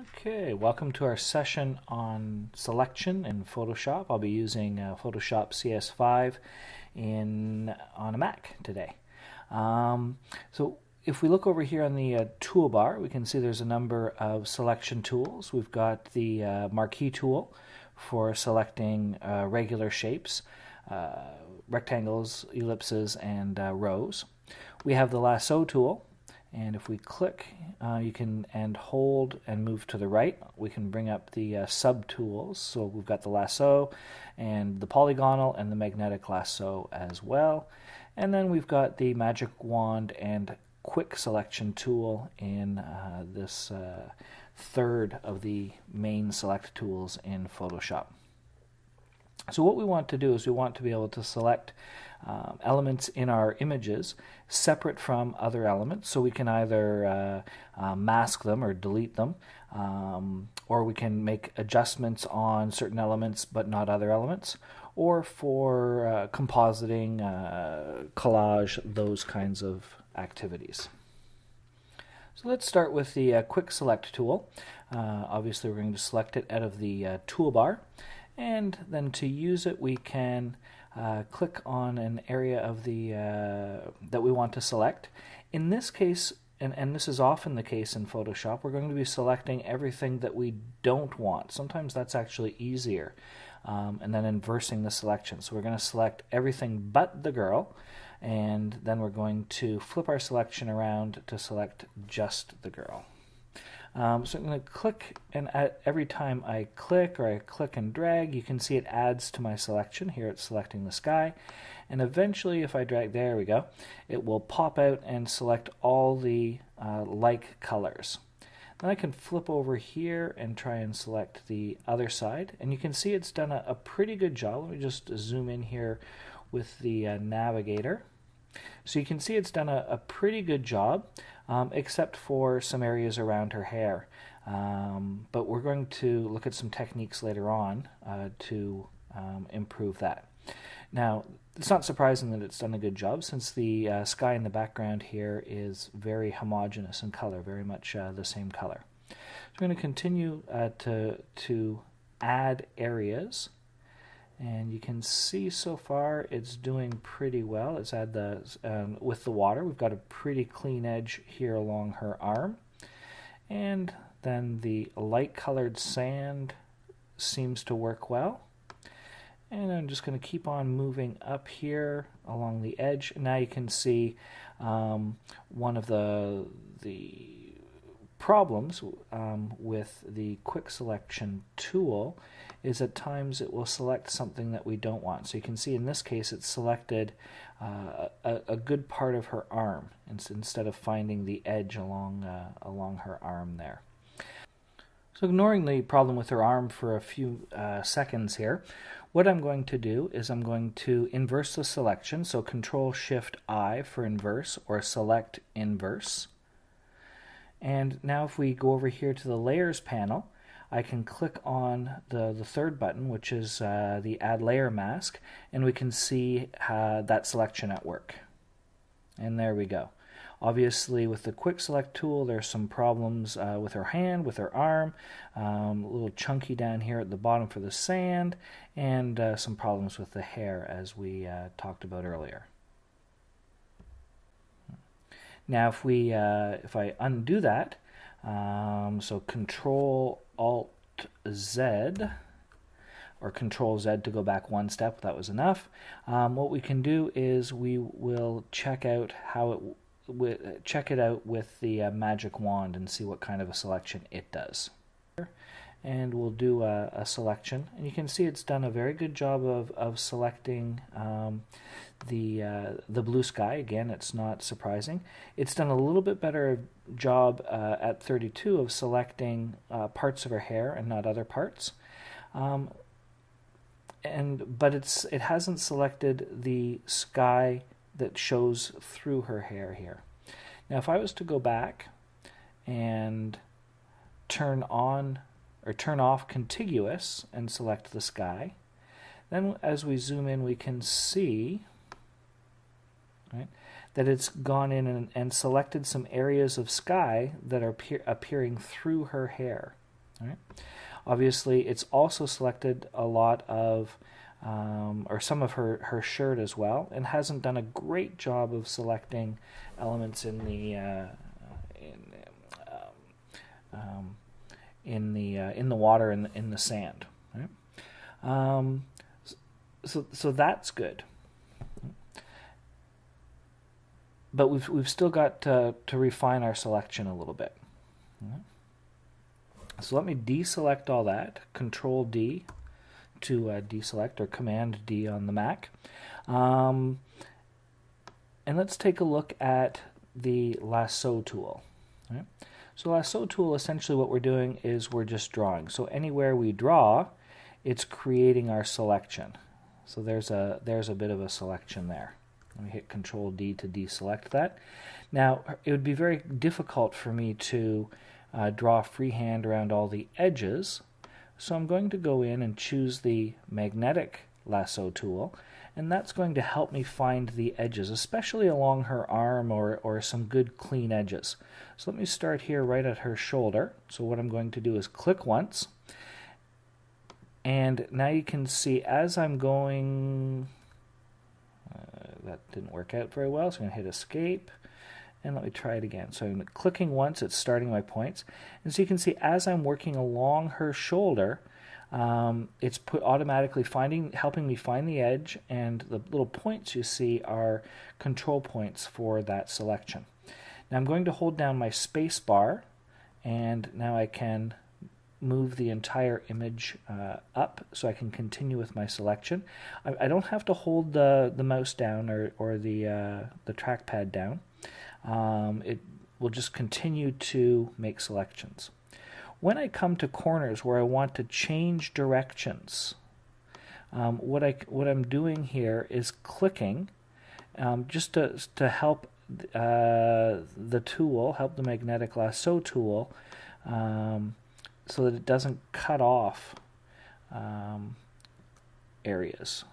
Okay, welcome to our session on selection in Photoshop. I'll be using Photoshop CS5 on a Mac today. So if we look over here on the toolbar, we can see there's a number of selection tools. We've got the marquee tool for selecting regular shapes, rectangles, ellipses, and rows. We have the Lasso tool. And if we click, you can hold and move to the right. We can bring up the sub-tools. So we've got the lasso and the polygonal and the magnetic lasso as well. And then we've got the magic wand and quick selection tool in this third of the main select tools in Photoshop. So what we want to do is we want to be able to select elements in our images separate from other elements. So we can either mask them or delete them, or we can make adjustments on certain elements but not other elements, or for compositing, collage, those kinds of activities. So let's start with the quick select tool. Obviously we're going to select it out of the toolbar. And then to use it, we can click on an area of the that we want to select. In this case, and this is often the case in Photoshop, we're going to be selecting everything that we don't want. Sometimes that's actually easier, and then inversing the selection. So we're going to select everything but the girl, and then we're going to flip our selection around to select just the girl. So I'm going to click, and every time I click or I click and drag, you can see it adds to my selection. Here it's selecting the sky, and eventually if I drag, there we go, it will pop out and select all the like colors. Then I can flip over here and try and select the other side, and you can see it's done a pretty good job. Let me just zoom in here with the navigator. So you can see it's done a pretty good job, except for some areas around her hair. But we're going to look at some techniques later on to improve that. Now, it's not surprising that it's done a good job, since the sky in the background here is very homogeneous in color, very much the same color. So we're going to continue to add areas. And you can see so far it's doing pretty well. Let's add with the water, we've got a pretty clean edge here along her arm. And then the light colored sand seems to work well. And I'm just going to keep on moving up here along the edge. Now you can see one of the problems with the quick selection tool is at times it will select something that we don't want. So you can see in this case it's selected a good part of her arm instead of finding the edge along her arm there. So ignoring the problem with her arm for a few seconds here, what I'm going to do is I'm going to inverse the selection. So Control-Shift-I for inverse, or select inverse. And now if we go over here to the Layers panel, I can click on the third button, which is the Add Layer Mask, and we can see that selection at work. And there we go. Obviously, with the Quick Select tool, there's some problems with her hand, with her arm, a little chunky down here at the bottom for the sand, and some problems with the hair, as we talked about earlier. Now, if I undo that, so Control-Alt-Z, or Control-Z to go back one step, that was enough. What we can do is we will check out check it out with the magic wand and see what kind of a selection it does. And we'll do a selection, and you can see it's done a very good job of selecting the blue sky. Again, it's not surprising. It's done a little bit better job at 32 of selecting parts of her hair and not other parts. But it hasn't selected the sky that shows through her hair here. Now, if I was to go back and turn off contiguous and select the sky, then as we zoom in we can see, right, that it's gone in and selected some areas of sky that are appearing through her hair. All right. Obviously, it's also selected a lot of, or some of her shirt as well, and hasn't done a great job of selecting elements in the in the water and in the sand. Right? So that's good. But we've still got to refine our selection a little bit. So let me deselect all that. Control D to deselect, or Command D on the Mac. And let's take a look at the Lasso tool. Right? So Lasso tool, essentially what we're doing is we're just drawing. So anywhere we draw, it's creating our selection. So there's a bit of a selection there. Let me hit Control D to deselect that. Now, it would be very difficult for me to draw freehand around all the edges, so I'm going to go in and choose the magnetic lasso tool, and that's going to help me find the edges, especially along her arm or some good clean edges. So let me start here right at her shoulder. So what I'm going to do is click once, and now you can see as I'm going, that didn't work out very well, so I'm going to hit Escape. And let me try it again. So I'm clicking once, it's starting my points. And so you can see as I'm working along her shoulder, it's automatically helping me find the edge, and the little points you see are control points for that selection. Now I'm going to hold down my space bar, and now I can move the entire image up so I can continue with my selection. I don't have to hold the mouse down or the trackpad down. It will just continue to make selections. When I come to corners where I want to change directions, what I'm doing here is clicking just to help the tool, help the magnetic lasso tool, so that it doesn't cut off areas.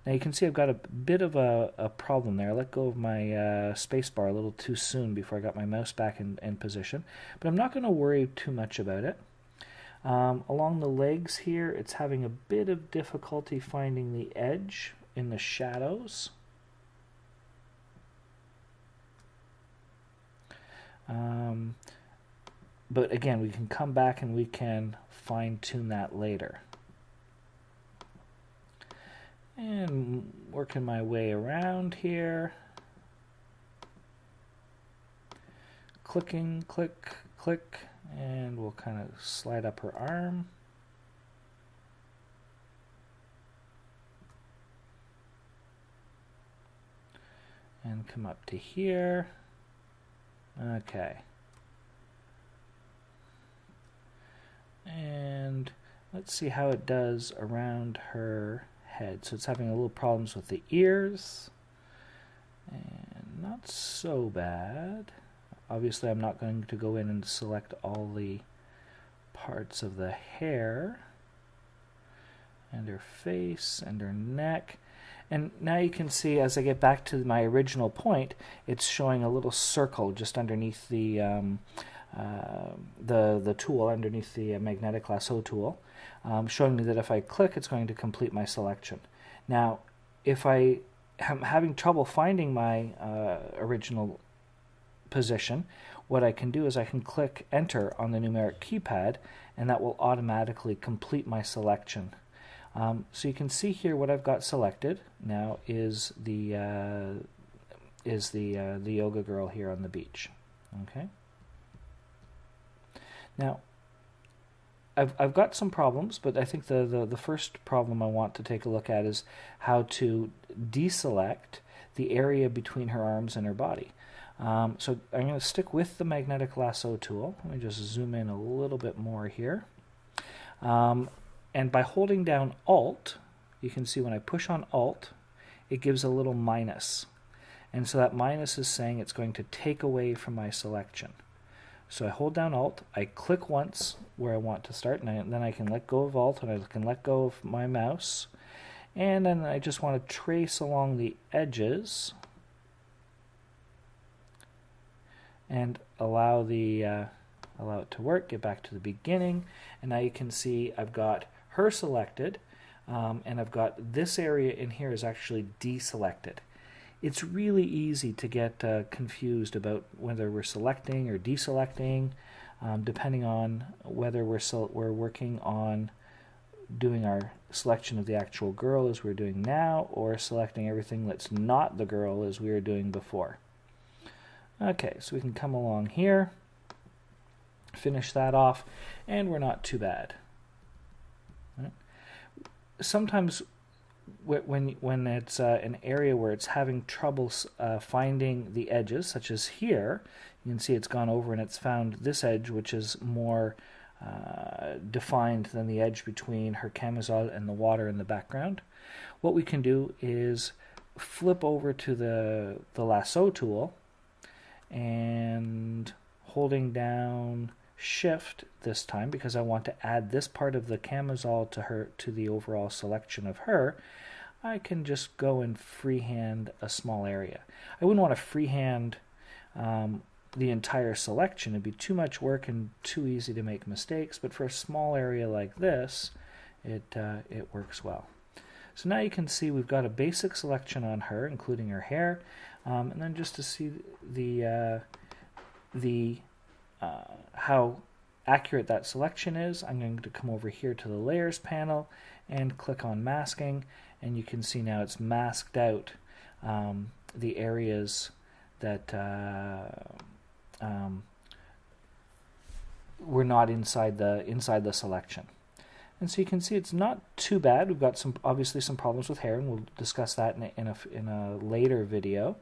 Now you can see I've got a bit of a problem there. I let go of my space bar a little too soon before I got my mouse back in position. But I'm not going to worry too much about it. Along the legs here, it's having a bit of difficulty finding the edge in the shadows. But again, we can come back and we can fine-tune that later. And working my way around here. Clicking, click, click, and we'll kind of slide up her arm. And come up to here. Okay. And let's see how it does around her head. So it's having a little problems with the ears, and not so bad. Obviously I'm not going to go in and select all the parts of the hair and her face and her neck. And now you can see as I get back to my original point, it's showing a little circle just underneath the tool, underneath the magnetic lasso tool, showing me that if I click, it's going to complete my selection. Now, if I am having trouble finding my original position, what I can do is I can click Enter on the numeric keypad, and that will automatically complete my selection. So you can see here what I've got selected now is the yoga girl here on the beach. Okay. Now, I've got some problems, but I think the first problem I want to take a look at is how to deselect the area between her arms and her body. So I'm going to stick with the magnetic lasso tool. Let me just zoom in a little bit more here. And by holding down Alt, you can see when I push on Alt, it gives a little minus. And so that minus is saying it's going to take away from my selection. So I hold down Alt, I click once where I want to start, and then I can let go of Alt, and I can let go of my mouse. And then I just want to trace along the edges and allow the allow it to work, get back to the beginning, and now you can see I've got her selected, and I've got this area in here is actually deselected. It's really easy to get confused about whether we're selecting or deselecting, depending on whether we're working on doing our selection of the actual girl as we're doing now, or selecting everything that's not the girl as we were doing before. Okay, so we can come along here, finish that off, and we're not too bad. Right. Sometimes when it's an area where it's having trouble finding the edges, such as here, you can see it's gone over and it's found this edge, which is more defined than the edge between her camisole and the water in the background. What we can do is flip over to the lasso tool, and holding down Shift this time, because I want to add this part of the camisole to the overall selection of her, I can just go and freehand a small area. I wouldn't want to freehand the entire selection. It'd be too much work and too easy to make mistakes, but for a small area like this, it works well. So now you can see we've got a basic selection on her, including her hair, and then just to see how accurate that selection is, I'm going to come over here to the Layers panel and click on Masking, and you can see now it's masked out the areas that were not inside the selection. And so you can see it's not too bad. We've got obviously some problems with hair, and we'll discuss that in a later video.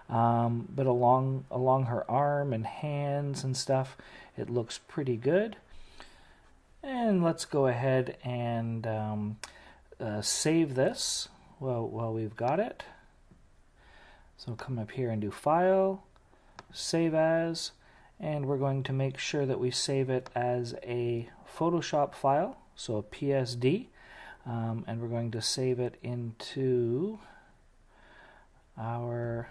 But along her arm and hands and stuff, it looks pretty good. And let's go ahead and save this while we've got it. So come up here and do File, Save As, and we're going to make sure that we save it as a Photoshop file, so a PSD, and we're going to save it into our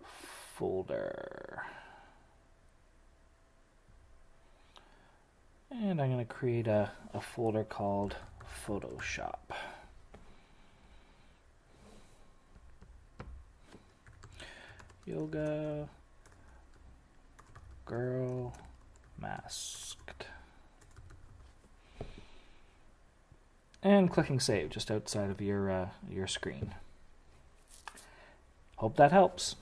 folder. And I'm going to create a folder called Photoshop. Yoga Girl Masked. And clicking Save just outside of your screen. Hope that helps.